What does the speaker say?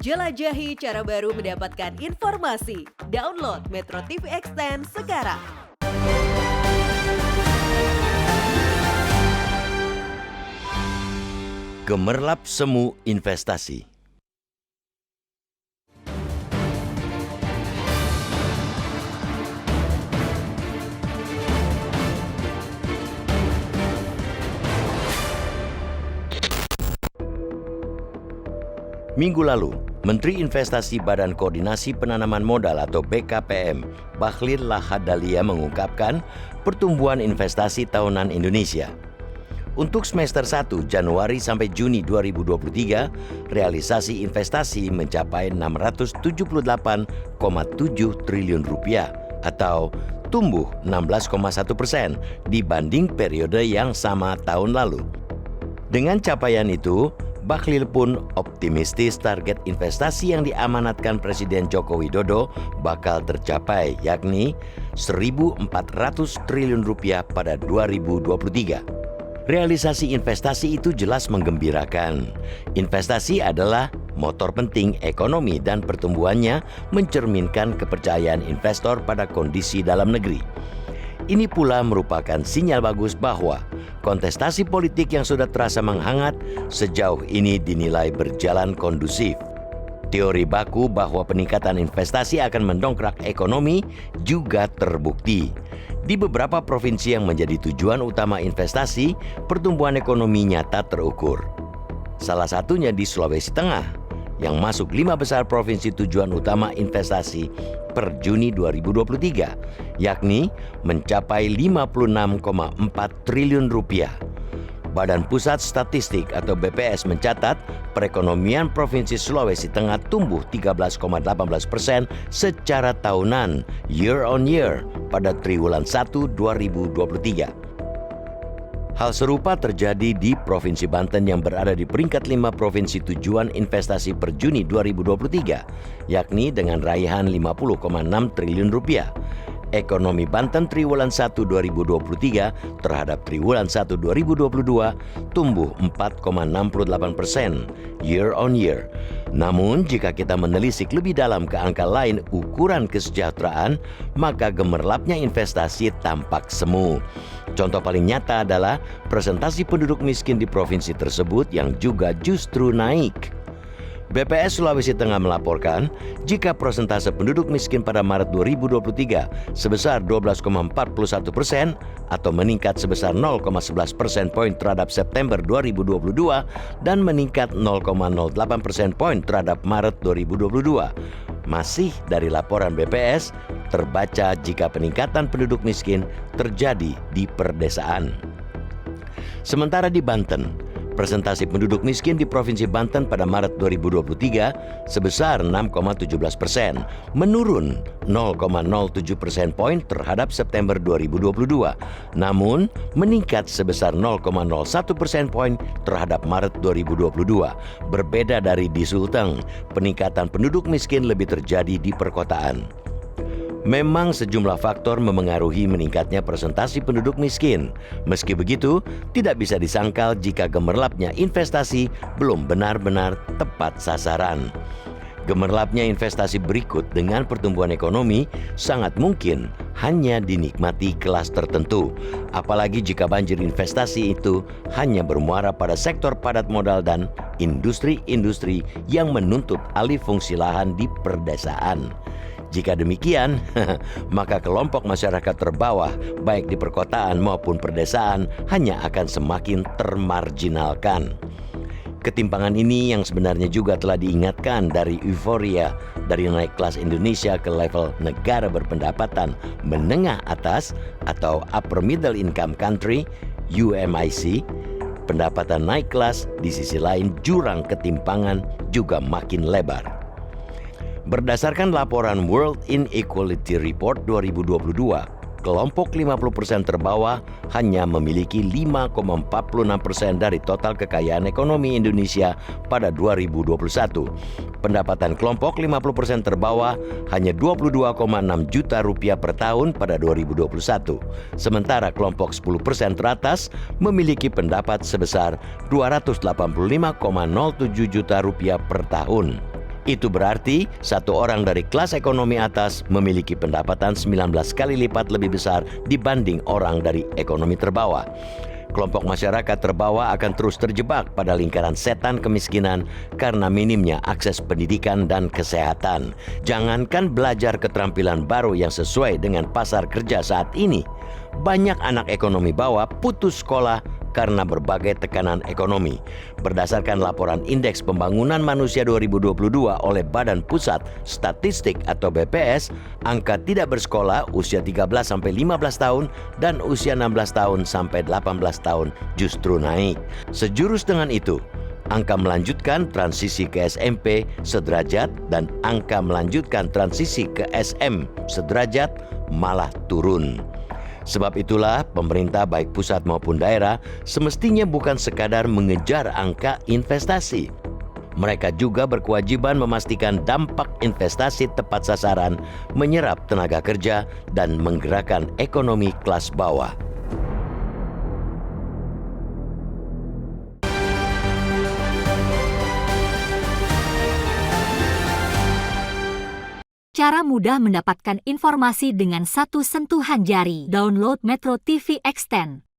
Jelajahi cara baru mendapatkan informasi. Download Metro TV Extend sekarang. Gemerlap semu investasi. Minggu lalu, Menteri Investasi Badan Koordinasi Penanaman Modal atau BKPM, Bahlil Lahadalia mengungkapkan pertumbuhan investasi tahunan Indonesia. Untuk semester 1 Januari sampai Juni 2023, realisasi investasi mencapai 678,7 triliun rupiah atau tumbuh 16,1% dibanding periode yang sama tahun lalu. Dengan capaian itu, Bahlil pun optimistis target investasi yang diamanatkan Presiden Joko Widodo bakal tercapai, yakni 1.400 triliun rupiah pada 2023. Realisasi investasi itu jelas menggembirakan. Investasi adalah motor penting ekonomi dan pertumbuhannya mencerminkan kepercayaan investor pada kondisi dalam negeri. Ini pula merupakan sinyal bagus bahwa kontestasi politik yang sudah terasa menghangat sejauh ini dinilai berjalan kondusif. Teori baku bahwa peningkatan investasi akan mendongkrak ekonomi juga terbukti. Di beberapa provinsi yang menjadi tujuan utama investasi, pertumbuhan ekonomi nyata terukur. Salah satunya di Sulawesi Tengah, yang masuk 5 besar provinsi tujuan utama investasi per Juni 2023, yakni mencapai 56,4 triliun rupiah. Badan Pusat Statistik atau BPS mencatat perekonomian Provinsi Sulawesi Tengah tumbuh 13,18% secara tahunan year on year pada triwulan 1 2023. Hal serupa terjadi di Provinsi Banten yang berada di peringkat 5 provinsi tujuan investasi per Juni 2023, yakni dengan raihan 50,6 triliun rupiah. Ekonomi Banten triwulan 1 2023 terhadap triwulan 1 2022 tumbuh 4,68% year on year. Namun jika kita menelisik lebih dalam ke angka lain ukuran kesejahteraan, maka gemerlapnya investasi tampak semu. Contoh paling nyata adalah presentasi penduduk miskin di provinsi tersebut yang juga justru naik. BPS Sulawesi Tengah melaporkan, jika persentase penduduk miskin pada Maret 2023 sebesar 12,41% atau meningkat sebesar 0,11 persen poin terhadap September 2022 dan meningkat 0,08 persen poin terhadap Maret 2022. Masih dari laporan BPS, terbaca jika peningkatan penduduk miskin terjadi di perdesaan. Sementara di Banten, presentasi penduduk miskin di Provinsi Banten pada Maret 2023 sebesar 6,17%, menurun 0,07 persen poin terhadap September 2022, namun meningkat sebesar 0,01 persen poin terhadap Maret 2022. Berbeda dari di Sulteng, peningkatan penduduk miskin lebih terjadi di perkotaan. Memang sejumlah faktor memengaruhi meningkatnya presentasi penduduk miskin. Meski begitu, tidak bisa disangkal jika gemerlapnya investasi belum benar-benar tepat sasaran. Gemerlapnya investasi berikut dengan pertumbuhan ekonomi sangat mungkin hanya dinikmati kelas tertentu. Apalagi jika banjir investasi itu hanya bermuara pada sektor padat modal dan industri-industri yang menuntut alih fungsi lahan di perdesaan. Jika demikian, maka kelompok masyarakat terbawah, baik di perkotaan maupun perdesaan, hanya akan semakin termarginalkan. Ketimpangan ini yang sebenarnya juga telah diingatkan dari euforia dari naik kelas Indonesia ke level negara berpendapatan menengah atas atau upper middle income country, UMIC. Pendapatan naik kelas, di sisi lain jurang ketimpangan juga makin lebar. Berdasarkan laporan World Inequality Report 2022, kelompok 50% terbawah hanya memiliki 5,46% dari total kekayaan ekonomi Indonesia pada 2021. Pendapatan kelompok 50% terbawah hanya 22,6 juta rupiah per tahun pada 2021. Sementara kelompok 10% teratas memiliki pendapat sebesar 285,07 juta rupiah per tahun. Itu berarti satu orang dari kelas ekonomi atas memiliki pendapatan 19 kali lipat lebih besar dibanding orang dari ekonomi terbawah. Kelompok masyarakat terbawa akan terus terjebak pada lingkaran setan kemiskinan karena minimnya akses pendidikan dan kesehatan. Jangankan belajar keterampilan baru yang sesuai dengan pasar kerja saat ini, banyak anak ekonomi bawah putus sekolah karena berbagai tekanan ekonomi. Berdasarkan laporan Indeks Pembangunan Manusia 2022 oleh Badan Pusat Statistik atau BPS, angka tidak bersekolah usia 13-15 tahun dan usia 16 tahun sampai 18 tahun justru naik. Sejurus dengan itu, angka melanjutkan transisi ke SMP sederajat dan angka melanjutkan transisi ke SM sederajat malah turun. Sebab itulah pemerintah baik pusat maupun daerah semestinya bukan sekadar mengejar angka investasi. Mereka juga berkewajiban memastikan dampak investasi tepat sasaran, menyerap tenaga kerja dan menggerakkan ekonomi kelas bawah. Cara mudah mendapatkan informasi dengan satu sentuhan jari. Download Metro TV Extend.